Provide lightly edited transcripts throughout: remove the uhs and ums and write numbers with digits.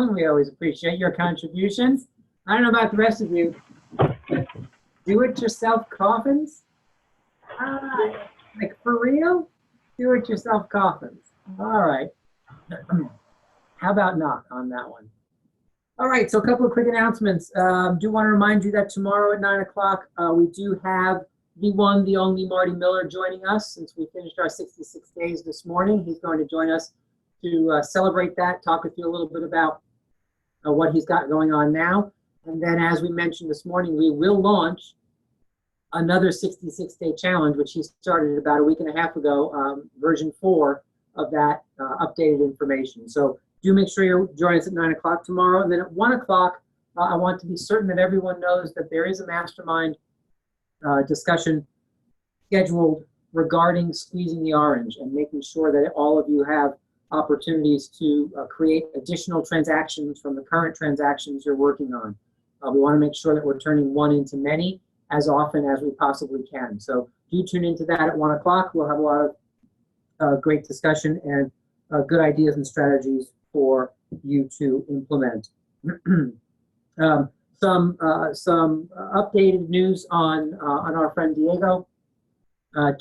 We always appreciate your contributions. I don't know about the rest of you. Do-it-yourself coffins? Like for real? Do-it-yourself coffins. All right. How about not on that one? All right, so a couple of quick announcements. Do want to remind you that tomorrow at 9 o'clock, we do have the one, the only Marty Miller joining us since we finished our 66 days this morning. He's going to join us to celebrate that, talk with you a little bit about what he's got going on now. And then as we mentioned this morning, we will launch another 66-day challenge, which he started about a week and a half ago, version 4 of that updated information. So do make sure you join us at 9 o'clock tomorrow. And then at 1 o'clock, I want to be certain that everyone knows that there is a mastermind discussion scheduled regarding squeezing the orange and making sure that all of you have opportunities to create additional transactions from the current transactions you're working on. We want to make sure that we're turning one into many as often as we possibly can. So do tune into that at 1 o'clock. We'll have a lot of great discussion and good ideas and strategies for you to implement. Some updated news on our friend Diego.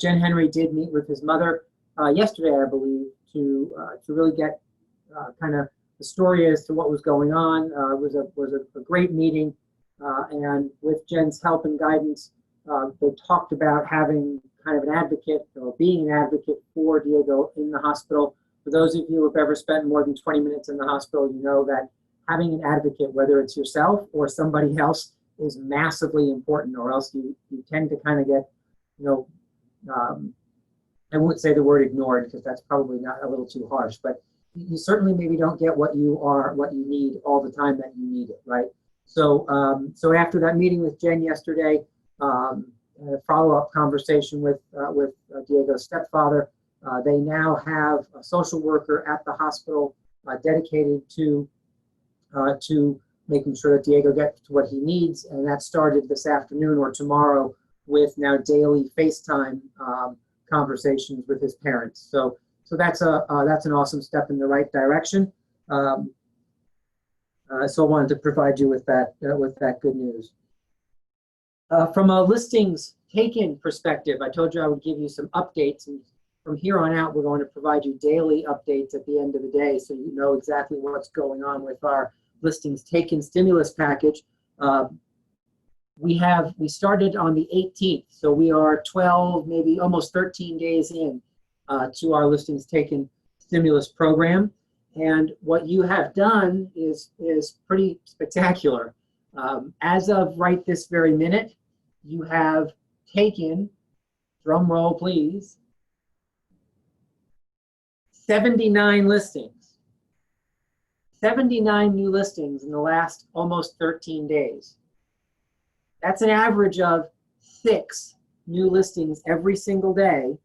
Jen Henry did meet with his mother yesterday, I believe, to really get kind of the story as to what was going on. It was a great meeting, and with Jen's help and guidance, they talked about having kind of an advocate or being an advocate for Diego in the hospital. For those of you who have ever spent more than 20 minutes in the hospital, you know that having an advocate, whether it's yourself or somebody else, is massively important, or else you tend to kind of get, I won't say the word ignored because that's probably not a little too harsh, but you certainly maybe don't get what you need all the time that you need it, right? So after that meeting with Jen yesterday, a follow-up conversation with Diego's stepfather, they now have a social worker at the hospital dedicated to making sure that Diego gets what he needs, and that started this afternoon or tomorrow with now daily FaceTime conversations with his parents. So that's an awesome step in the right direction. So I wanted to provide you with that good news. From a listings taken perspective, I told you I would give you some updates, and from here on out, we're going to provide you daily updates at the end of the day, so you know exactly what's going on with our listings taken stimulus package. We started on the 18th, so we are 12, maybe almost 13 days in to our listings taken stimulus program. And what you have done is pretty spectacular. As of right this very minute, you have taken, drum roll please, 79 listings. 79 new listings in the last almost 13 days. That's an average of 6 new listings every single day.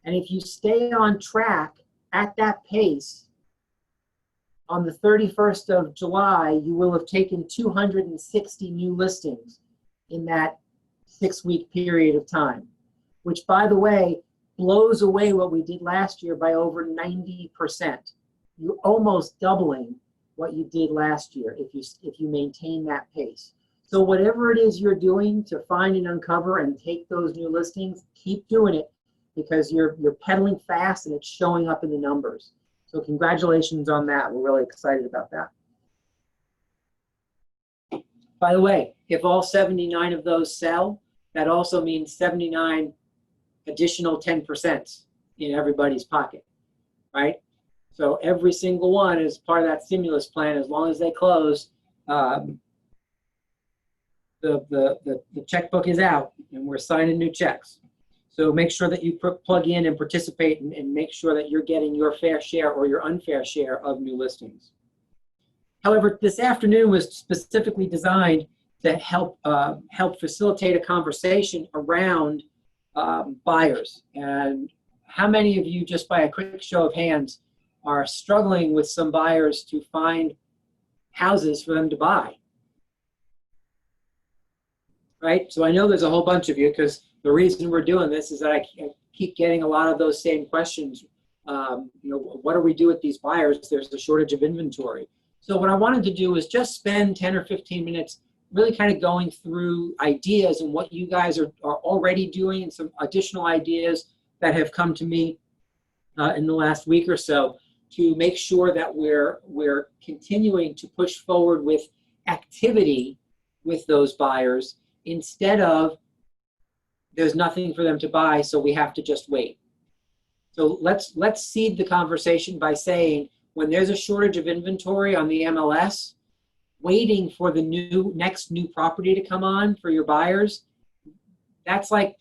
And if you stay on track at that pace, on the 31st of July, you will have taken 260 new listings in that 6-week period of time, which, by the way, blows away what we did last year by over 90%. You're almost doubling what you did last year if you maintain that pace. So whatever it is you're doing to find and uncover and take those new listings, keep doing it, because you're pedaling fast and it's showing up in the numbers. So congratulations on that. We're really excited about that. By the way, if all 79 of those sell, that also means 79 additional 10% in everybody's pocket, right? So every single one is part of that stimulus plan. As long as they close, the checkbook is out and we're signing new checks. So make sure that you plug in and participate and make sure that you're getting your fair share or your unfair share of new listings. However, this afternoon was specifically designed to help facilitate a conversation around buyers. And how many of you, just by a quick show of hands, are struggling with some buyers to find houses for them to buy? Right? So I know there's a whole bunch of you, because the reason we're doing this is that I keep getting a lot of those same questions. What do we do with these buyers? There's a shortage of inventory. So what I wanted to do is just spend 10 or 15 minutes really kind of going through ideas and what you guys are already doing and some additional ideas that have come to me in the last week or so to make sure that we're continuing to push forward with activity with those buyers instead of there's nothing for them to buy, so we have to just wait. So let's seed the conversation by saying when there's a shortage of inventory on the MLS, waiting for the next new property to come on for your buyers, that's like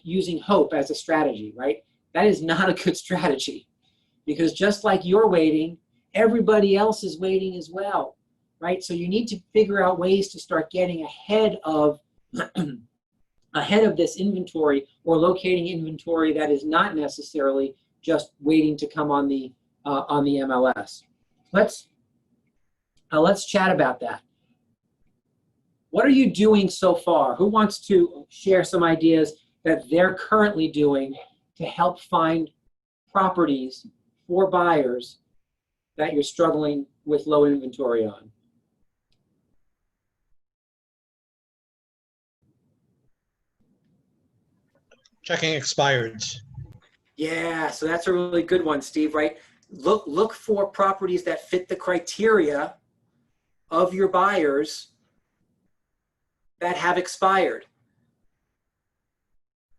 using hope as a strategy, right? That is not a good strategy, because just like you're waiting, everybody else is waiting as well, right? So you need to figure out ways to start getting ahead of this inventory, or locating inventory that is not necessarily just waiting to come on the MLS. Let's chat about that. What are you doing so far? Who wants to share some ideas that they're currently doing to help find properties for buyers that you're struggling with low inventory on? Checking expireds. Yeah, so that's a really good one, Steve, right? Look for properties that fit the criteria of your buyers that have expired.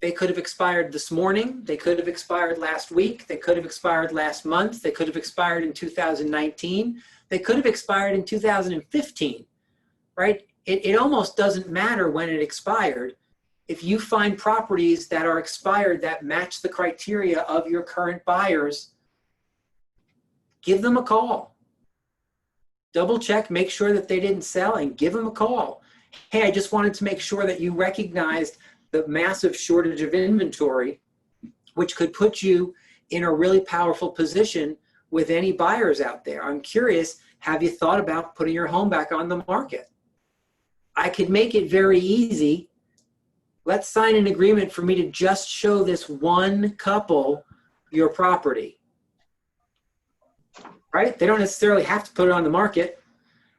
They could have expired this morning. They could have expired last week. They could have expired last month. They could have expired in 2019. They could have expired in 2015, right? It almost doesn't matter when it expired. If you find properties that are expired that match the criteria of your current buyers, give them a call. Double check, make sure that they didn't sell, and give them a call. Hey, I just wanted to make sure that you recognized the massive shortage of inventory, which could put you in a really powerful position with any buyers out there. I'm curious, have you thought about putting your home back on the market? I could make it very easy. Let's sign an agreement for me to just show this one couple your property. Right? They don't necessarily have to put it on the market.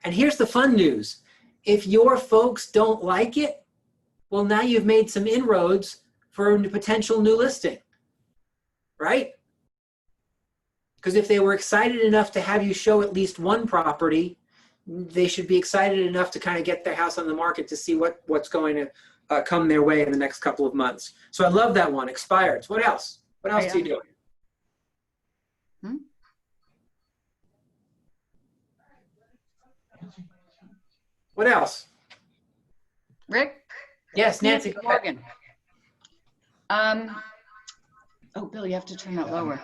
And here's the fun news. If your folks don't like it, well, now you've made some inroads for a potential new listing, right? Because if they were excited enough to have you show at least one property, they should be excited enough to kind of get their house on the market to see what's going to come their way in the next couple of months. So I love that one, expireds. What else? What else are you doing? What else? Rick? Yes, Nancy. Morgan. Oh, Bill, you have to turn that lower.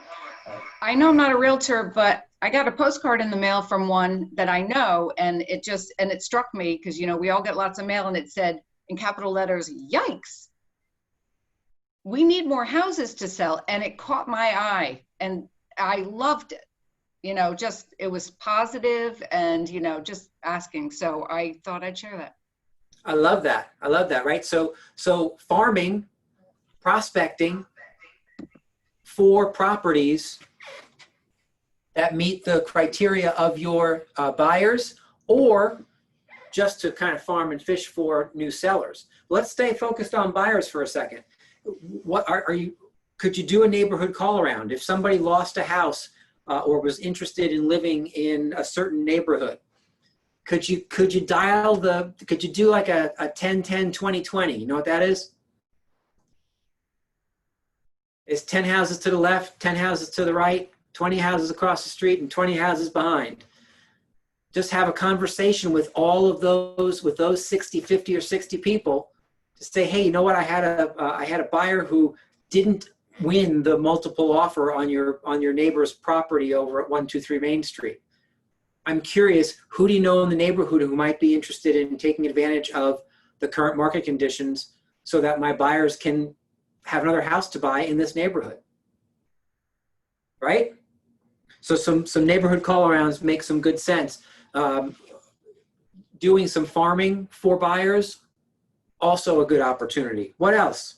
I know I'm not a realtor, but I got a postcard in the mail from one that I know, and it struck me because, you know, we all get lots of mail, and it said in capital letters, "Yikes. We need more houses to sell." And it caught my eye, and I loved it. You know, just, it was positive and, you know, just asking. So I thought I'd share that. I love that. I love that, right? So farming, prospecting for properties that meet the criteria of your buyers, or just to kind of farm and fish for new sellers. Let's stay focused on buyers for a second. What could you do a neighborhood call around? If somebody lost a house or was interested in living in a certain neighborhood, could you do like a 10-10-20-20? You know what that is? It's 10 houses to the left, 10 houses to the right, 20 houses across the street, and 20 houses behind. Just have a conversation with all of those, with those 60, 50, or 60 people, to say, hey, you know what? I had a buyer who didn't win the multiple offer on your neighbor's property over at 123 Main Street. I'm curious, who do you know in the neighborhood who might be interested in taking advantage of the current market conditions so that my buyers can have another house to buy in this neighborhood? Right? So some neighborhood call-arounds make some good sense. Doing some farming for buyers, also a good opportunity. What else?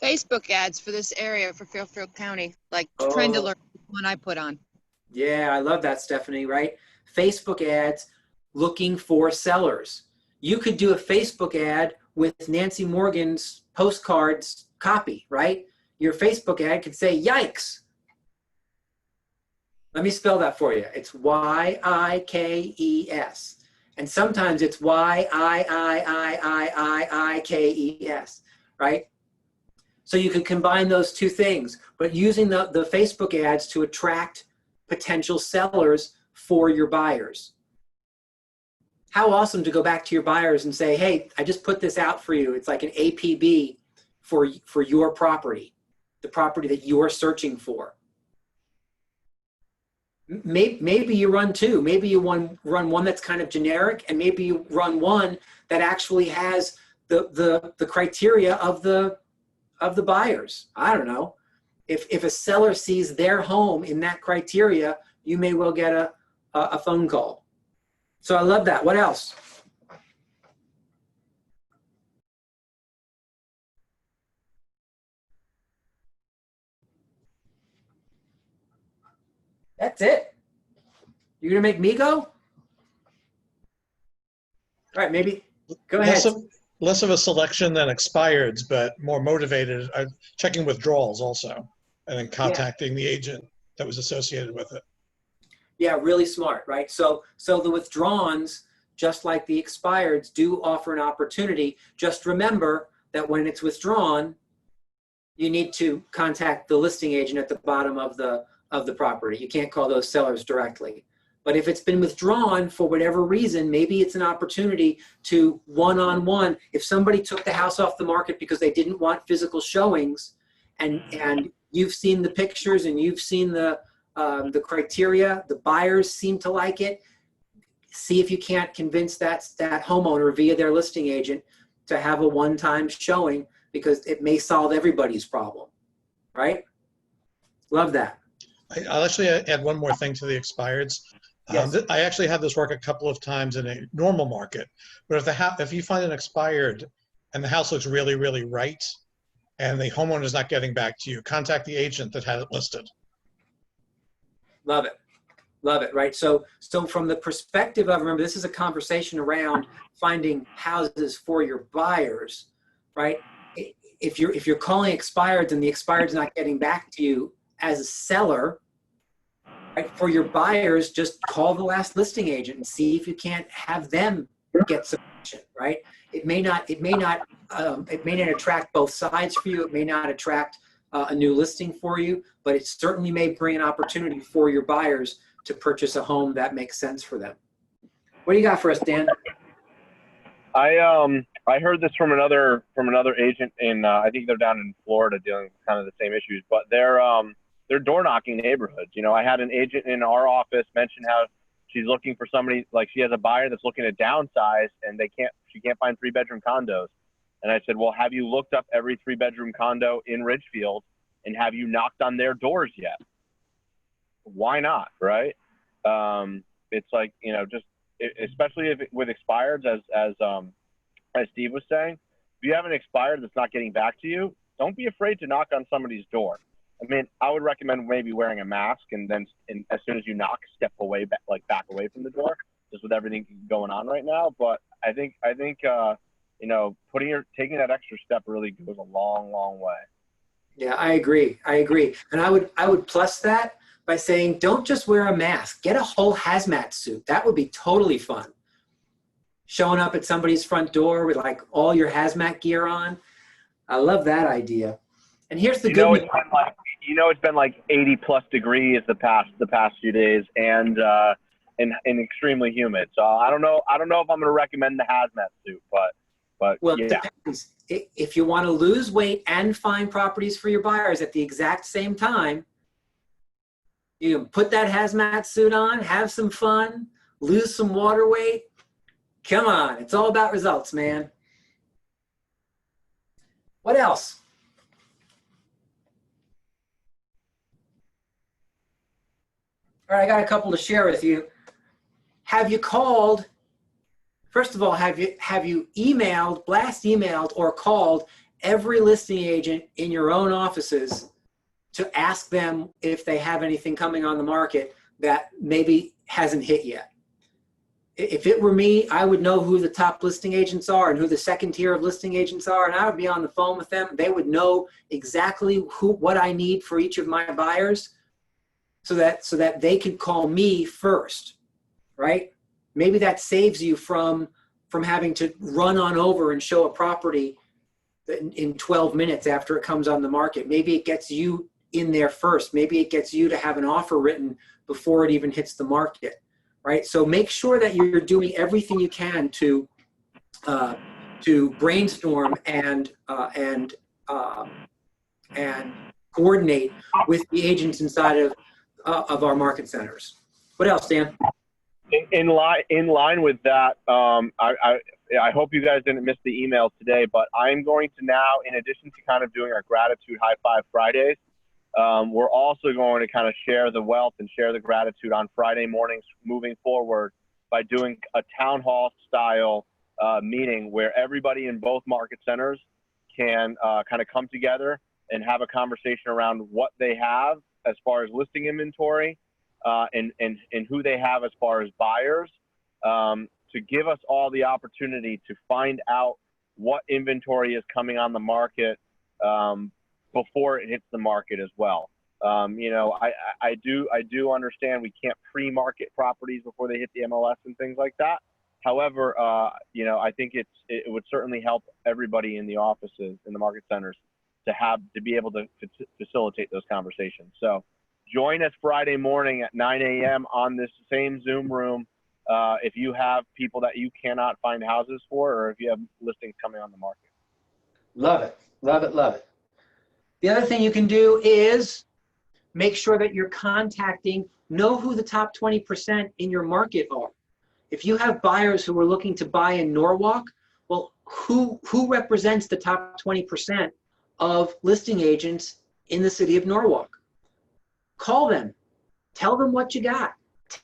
Facebook ads for this area for Fairfield County, like Trend Alert, one I put on. Yeah, I love that, Stephanie, right? Facebook ads looking for sellers. You could do a Facebook ad with Nancy Morgan's postcards copy, right? Your Facebook ad could say, yikes. Let me spell that for you. It's Y-I-K-E-S. And sometimes it's Y-I-I-I-I-I-I-K-E-S, right? So you could combine those two things, but using the Facebook ads to attract potential sellers for your buyers. How awesome to go back to your buyers and say, hey, I just put this out for you. It's like an APB for your property, the property that you're searching for. Maybe you run two. Maybe you run one that's kind of generic, and maybe you run one that actually has the criteria of the buyers. I don't know. If a seller sees their home in that criteria, you may well get a phone call. So I love that. What else? That's it. You're gonna make me go? All right, maybe go ahead. Less of a selection than expireds, but more motivated. Checking withdrawals also, and then contacting the agent that was associated with it. Yeah, really smart, right? So the withdrawns, just like the expireds, do offer an opportunity. Just remember that when it's withdrawn, you need to contact the listing agent at the bottom of the property. You can't call those sellers directly. But if it's been withdrawn for whatever reason, maybe it's an opportunity to one-on-one. If somebody took the house off the market because they didn't want physical showings, and you've seen the pictures and you've seen the criteria, the buyers seem to like it, see if you can't convince that homeowner via their listing agent to have a one-time showing, because it may solve everybody's problem, right? Love that. I'll actually add one more thing to the expireds. Yes. I actually had this work a couple of times in a normal market, but if you find an expired and the house looks really, really right, and the homeowner is not getting back to you, contact the agent that had it listed. Love it. Love it, right? So from the perspective of, remember, this is a conversation around finding houses for your buyers, right? If you're calling expireds and the expired's not getting back to you as a seller, right, for your buyers, just call the last listing agent and see if you can't have them get some action, right? It may not attract both sides for you. It may not attract a new listing for you, but it certainly may bring an opportunity for your buyers to purchase a home that makes sense for them. What do you got for us, Dan? I heard this from another agent in I think they're down in Florida dealing with kind of the same issues, but they're door knocking neighborhoods. You know, I had an agent in our office mention how she's looking for somebody, like she has a buyer that's looking to downsize and she can't find 3-bedroom condos. And I said, well, have you looked up every 3-bedroom condo in Ridgefield, and have you knocked on their doors yet? Why not, right? It's like, you know, just especially with expireds, as Steve was saying, if you have an expired that's not getting back to you, don't be afraid to knock on somebody's door. I mean, I would recommend maybe wearing a mask, and then as soon as you knock, step away, back away from the door, just with everything going on right now. But I think you know, taking that extra step really goes a long, long way. Yeah, I agree. And I would plus that by saying, don't just wear a mask, get a whole hazmat suit. That would be totally fun. Showing up at somebody's front door with like all your hazmat gear on. I love that idea. And here's the good news. It's been like 80+ degrees the past few days, and extremely humid. So I don't know if I'm going to recommend the hazmat suit, but well, yeah. It depends. If you want to lose weight and find properties for your buyers at the exact same time, you can put that hazmat suit on, have some fun, lose some water weight. Come on, it's all about results, man. What else? All right, I got a couple to share with you. Have you called? First of all, have you blast emailed or called every listing agent in your own offices to ask them if they have anything coming on the market that maybe hasn't hit yet. If it were me, I would know who the top listing agents are and who the second tier of listing agents are, and I would be on the phone with them. They would know exactly what I need for each of my buyers, so that they could call me first, right? Maybe that saves you from having to run on over and show a property in 12 minutes after it comes on the market. Maybe it gets you in there first. Maybe it gets you to have an offer written before it even hits the market, right? So make sure that you're doing everything you can to brainstorm and coordinate with the agents inside of our market centers. What else, Dan? In line with that, I hope you guys didn't miss the email today, but I'm going to now, in addition to kind of doing our gratitude high five Fridays, we're also going to kind of share the wealth and share the gratitude on Friday mornings moving forward by doing a town hall style meeting where everybody in both market centers can kind of come together and have a conversation around what they have as far as listing inventory and who they have as far as buyers, to give us all the opportunity to find out what inventory is coming on the market before it hits the market as well. You know, I do understand we can't pre-market properties before they hit the MLS and things like that. However, you know, I think it would certainly help everybody in the offices, in the market centers, to be able to facilitate those conversations. So join us Friday morning at 9 a.m. on this same Zoom room. If you have people that you cannot find houses for, or if you have listings coming on the market. Love it, love it, love it. The other thing you can do is make sure that you're know who the top 20% in your market are. If you have buyers who are looking to buy in Norwalk, well, who represents the top 20% of listing agents in the city of Norwalk? Call them, tell them what you got,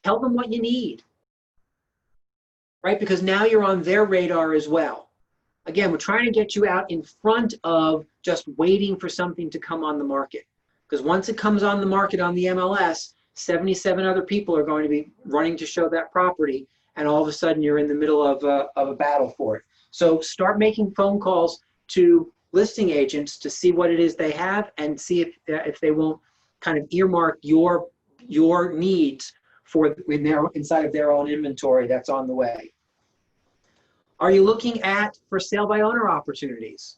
tell them what you need, right? Because now you're on their radar as well. Again, we're trying to get you out in front of just waiting for something to come on the market. Because once it comes on the market on the MLS, 77 other people are going to be running to show that property, and all of a sudden you're in the middle of a battle for it. So start making phone calls to listing agents to see what it is they have and see if they won't kind of earmark your needs inside of their own inventory that's on the way. Are you looking at for sale by owner opportunities?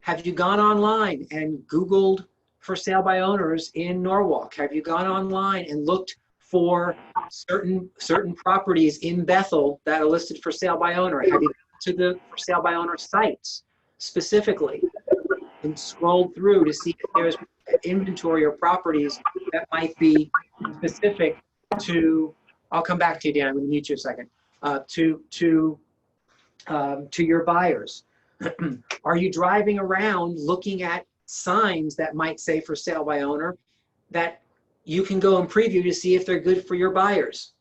Have you gone online and Googled for sale by owners in Norwalk? Have you gone online and looked for certain properties in Bethel that are listed for sale by owner? Have you gone to the for sale by owner sites specifically and scrolled through to see if there's inventory or properties that might be specific to, I'll come back to you, Dan, I'm going to mute you a second, to your buyers? Are you driving around looking at signs that might say for sale by owner that you can go and preview to see if they're good for your buyers?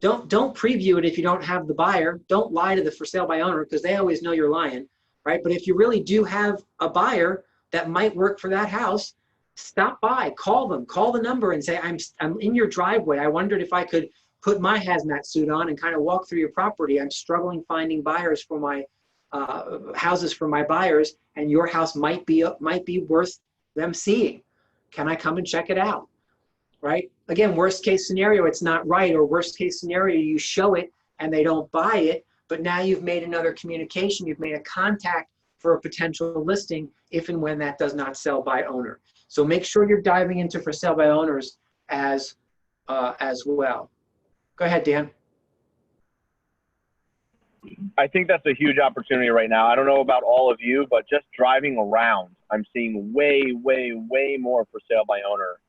Don't preview it if you don't have the buyer. Don't lie to the for sale by owner, because they always know you're lying, right? But if you really do have a buyer that might work for that house, stop by, call them, call the number and say, I'm in your driveway. I wondered if I could put my hazmat suit on and kind of walk through your property. I'm struggling finding buyers for my houses for my buyers, and your house might be worth them seeing. Can I come and check it out? Right? Again, worst case scenario, it's not right, or worst case scenario, you show it and they don't buy it, but now you've made another communication, you've made a contact for a potential listing if and when that does not sell by owner. So make sure you're diving into for sale by owners as well. Go ahead, Dan. I think that's a huge opportunity right now. I don't know about all of you, but just driving around, I'm seeing way, way, way more for sale by owner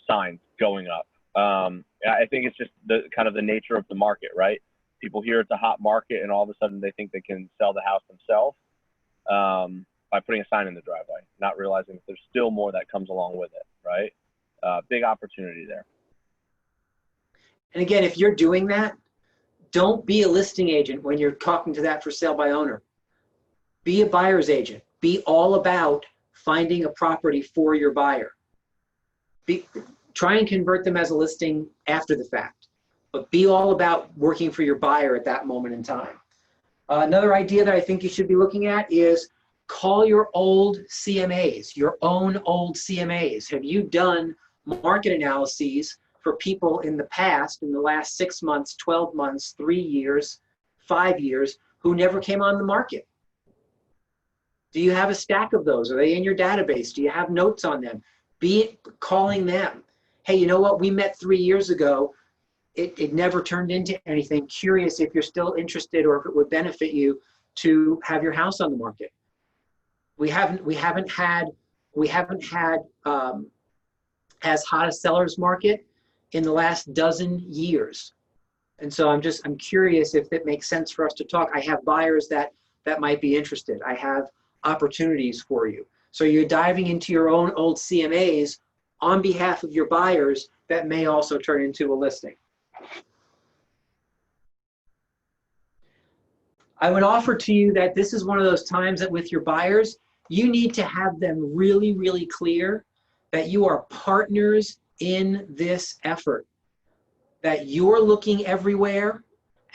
signs going up. I think it's just the kind of the nature of the market, right? People hear it's a hot market and all of a sudden they think they can sell the house themselves by putting a sign in the driveway, not realizing that there's still more that comes along with it, right? Big opportunity there. And again, if you're doing that, don't be a listing agent when you're talking to that for sale by owner. Be a buyer's agent. Be all about finding a property for your buyer. try and convert them as a listing after the fact, but be all about working for your buyer at that moment in time. Another idea that I think you should be looking at is call your old CMAs, your own old CMAs. Have you done market analyses for people in the past, in the last 6 months, 12 months, 3 years, 5 years, who never came on the market? Do you have a stack of those? Are they in your database? Do you have notes on them? Be calling them. Hey, you know what? We met 3 years ago. It never turned into anything. Curious if you're still interested or if it would benefit you to have your house on the market. We haven't had as hot a seller's market in the last dozen years. And so I'm curious if it makes sense for us to talk. I have buyers that might be interested. I have opportunities for you. So you're diving into your own old CMAs on behalf of your buyers that may also turn into a listing. I would offer to you that this is one of those times that with your buyers, you need to have them really, really clear that you are partners in this effort, that you're looking everywhere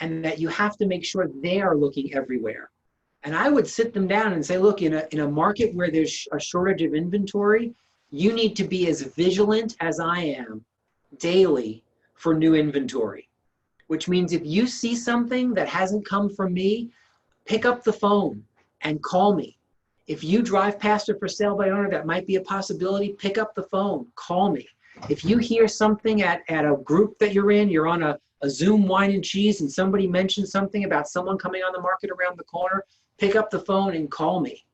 and that you have to make sure they are looking everywhere. And I would sit them down and say, look, in a market where there's a shortage of inventory, you need to be as vigilant as I am daily for new inventory, which means if you see something that hasn't come from me, pick up the phone and call me. If you drive past a for sale by owner that might be a possibility, pick up the phone, call me. If you hear something at a group that you're on a Zoom wine and cheese and somebody mentions something about someone coming on the market around the corner, pick up the phone and call me.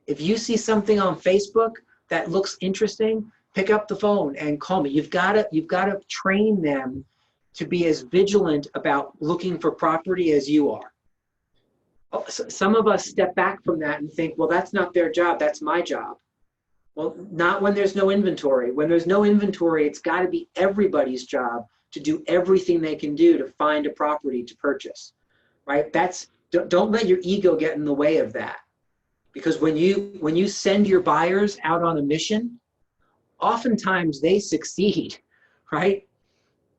If you see something on Facebook that looks interesting, pick up the phone and call me. You've got to train them to be as vigilant about looking for property as you are. Some of us step back from that and think, well, that's not their job, that's my job. Well, not when there's no inventory. When there's no inventory, it's got to be everybody's job to do everything they can do to find a property to purchase, right? Don't let your ego get in the way of that. Because when you send your buyers out on a mission, oftentimes they succeed, right?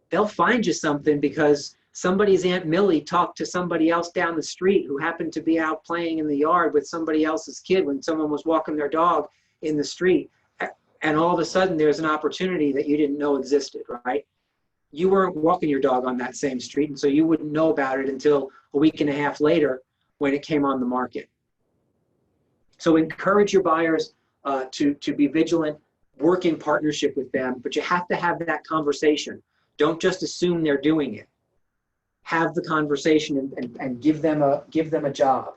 They'll find you something because somebody's Aunt Millie talked to somebody else down the street who happened to be out playing in the yard with somebody else's kid when someone was walking their dog in the street. And all of a sudden there's an opportunity that you didn't know existed, right? You weren't walking your dog on that same street, and so you wouldn't know about it until a week and a half later when it came on the market. So encourage your buyers to be vigilant, work in partnership with them, but you have to have that conversation. Don't just assume they're doing it. Have the conversation and give them a job.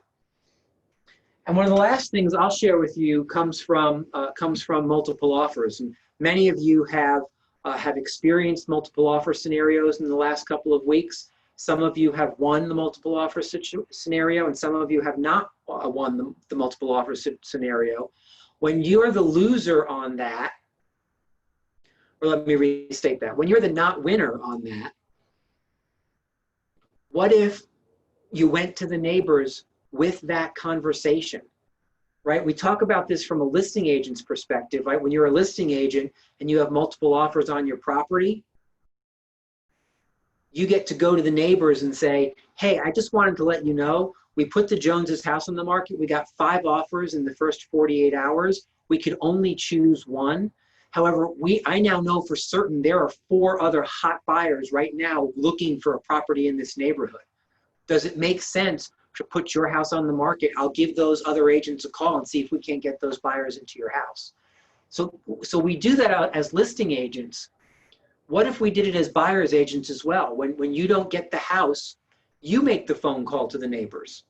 And one of the last things I'll share with you comes from multiple offers. And many of you have experienced multiple offer scenarios in the last couple of weeks. Some of you have won the multiple offer scenario, and some of you have not won the multiple offer scenario. When you're the loser on that, or let me restate that, when you're the not winner on that, what if you went to the neighbors with that conversation, right? We talk about this from a listing agent's perspective, right? When you're a listing agent and you have multiple offers on your property, you get to go to the neighbors and say, hey, I just wanted to let you know, we put the Jones's house on the market. We got 5 offers in the first 48 hours. We could only choose one. However, I now know for certain there are 4 other hot buyers right now looking for a property in this neighborhood. Does it make sense to put your house on the market? I'll give those other agents a call and see if we can't get those buyers into your house. So we do that as listing agents. What if we did it as buyer's agents as well? When you don't get the house, you make the phone call to the neighbors,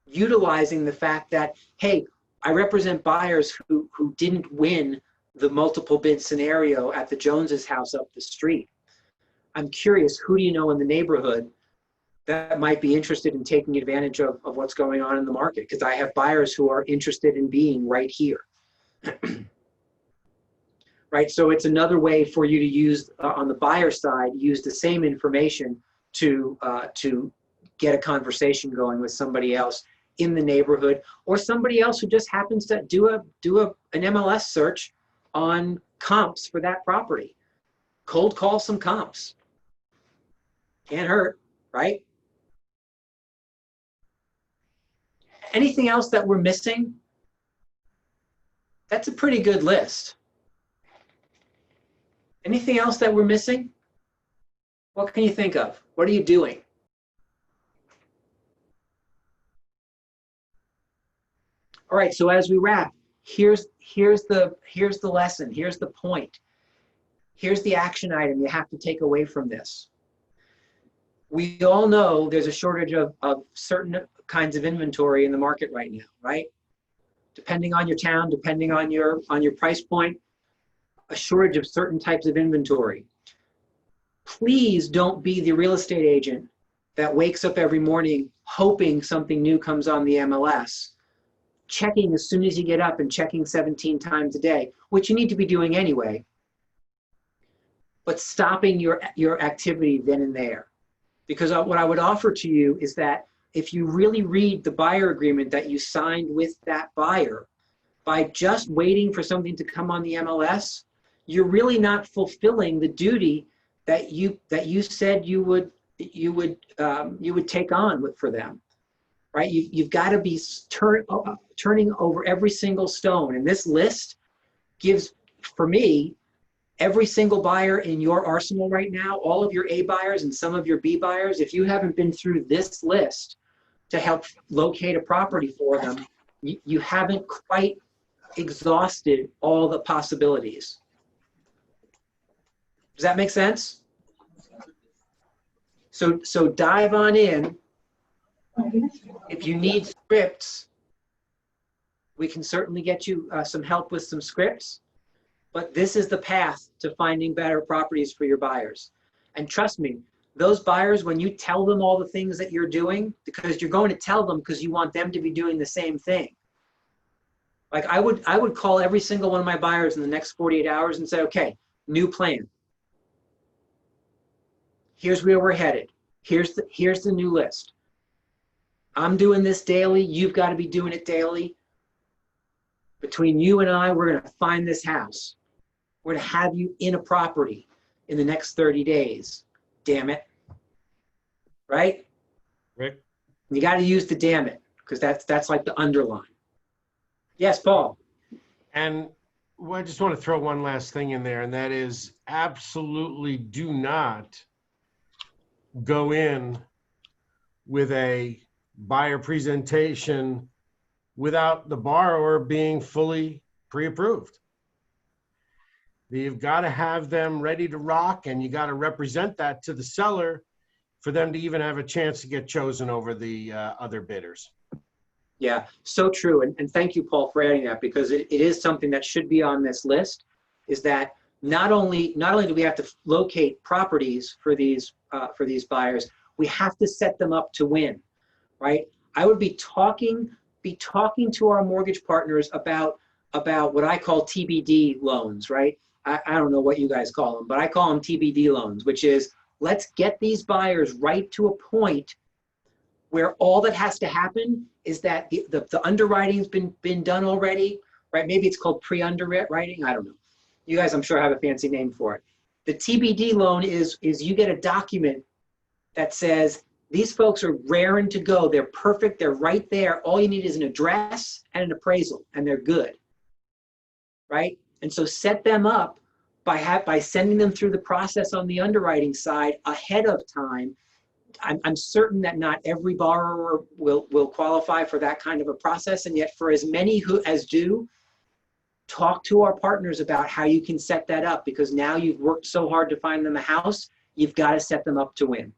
utilizing the fact that, hey, I represent buyers who didn't win the multiple bid scenario at the Jones's house up the street. I'm curious, who do you know in the neighborhood that might be interested in taking advantage of what's going on in the market? Because I have buyers who are interested in being right here. Right, so it's another way for you to use, on the buyer side, use the same information to get a conversation going with somebody else in the neighborhood, or somebody else who just happens to do an MLS search on comps for that property. cold call some comps. Can't hurt, right? Anything else that we're missing? That's a pretty good list. Anything else that we're missing? What can you think of? What are you doing? All right, so as we wrap, here's the lesson, here's the point. Here's the action item you have to take away from this. We all know there's a shortage of certain kinds of inventory in the market right now, right? Depending on your town, depending on your price point, a shortage of certain types of inventory. Please don't be the real estate agent that wakes up every morning hoping something new comes on the MLS, checking as soon as you get up and checking 17 times a day, which you need to be doing anyway, but stopping your activity then and there. Because what I would offer to you is that if you really read the buyer agreement that you signed with that buyer, by just waiting for something to come on the MLS, you're really not fulfilling the duty that you said you would take on for them, right? You've got to be turning over every single stone, and this list gives, for me, every single buyer in your arsenal right now, all of your A buyers and some of your B buyers, if you haven't been through this list to help locate a property for them, you haven't quite exhausted all the possibilities. Does that make sense? So dive on in. If you need scripts, we can certainly get you some help with some scripts. But this is the path to finding better properties for your buyers. And trust me, those buyers, when you tell them all the things that you're doing, because you're going to tell them because you want them to be doing the same thing. Like I would call every single one of my buyers in the next 48 hours and say, okay, new plan. Here's where we're headed. Here's the new list. I'm doing this daily. You've got to be doing it daily. Between you and I, we're going to find this house. We're going to have you in a property in the next 30 days. Damn it. Right? Rick? You got to use the damn it, because that's like the underline. Yes, Paul. And I just want to throw one last thing in there, and that is absolutely do not go in with a buyer presentation without the borrower being fully pre-approved. You've got to have them ready to rock, and you got to represent that to the seller for them to even have a chance to get chosen over the other bidders. Yeah, so true. And thank you, Paul, for adding that, because it is something that should be on this list, is that not only do we have to locate properties for these buyers, we have to set them up to win, right? I would be talking to our mortgage partners about what I call TBD loans, right? I don't know what you guys call them, but I call them TBD loans, which is let's get these buyers right to a point where all that has to happen is that the underwriting's been done already, right? Maybe it's called pre-underwriting. I don't know. You guys, I'm sure, have a fancy name for it. The TBD loan is you get a document that says these folks are raring to go. They're perfect. They're right there. All you need is an address and an appraisal, and they're good, right? And so set them up by sending them through the process on the underwriting side ahead of time. I'm certain that not every borrower will qualify for that kind of a process, and yet for as many as do, talk to our partners about how you can set that up, because now you've worked so hard to find them a house, you've got to set them up to win.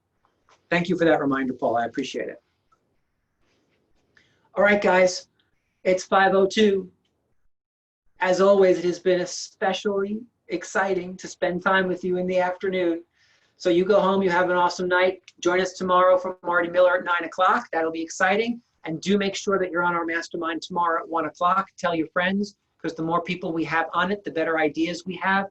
Thank you for that reminder, Paul. I appreciate it. All right, guys, it's 5:02. As always, it has been especially exciting to spend time with you in the afternoon. So you go home, you have an awesome night. Join us tomorrow from Marty Miller at 9 o'clock. That'll be exciting. And do make sure that you're on our mastermind tomorrow at 1 o'clock. Tell your friends, because the more people we have on it, the better ideas we have.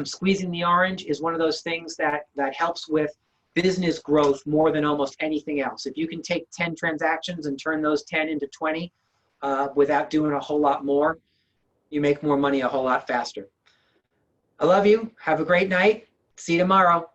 Squeezing the orange is one of those things that helps with business growth more than almost anything else. If you can take 10 transactions and turn those 10 into 20 without doing a whole lot more, you make more money a whole lot faster. I love you. Have a great night. See you tomorrow.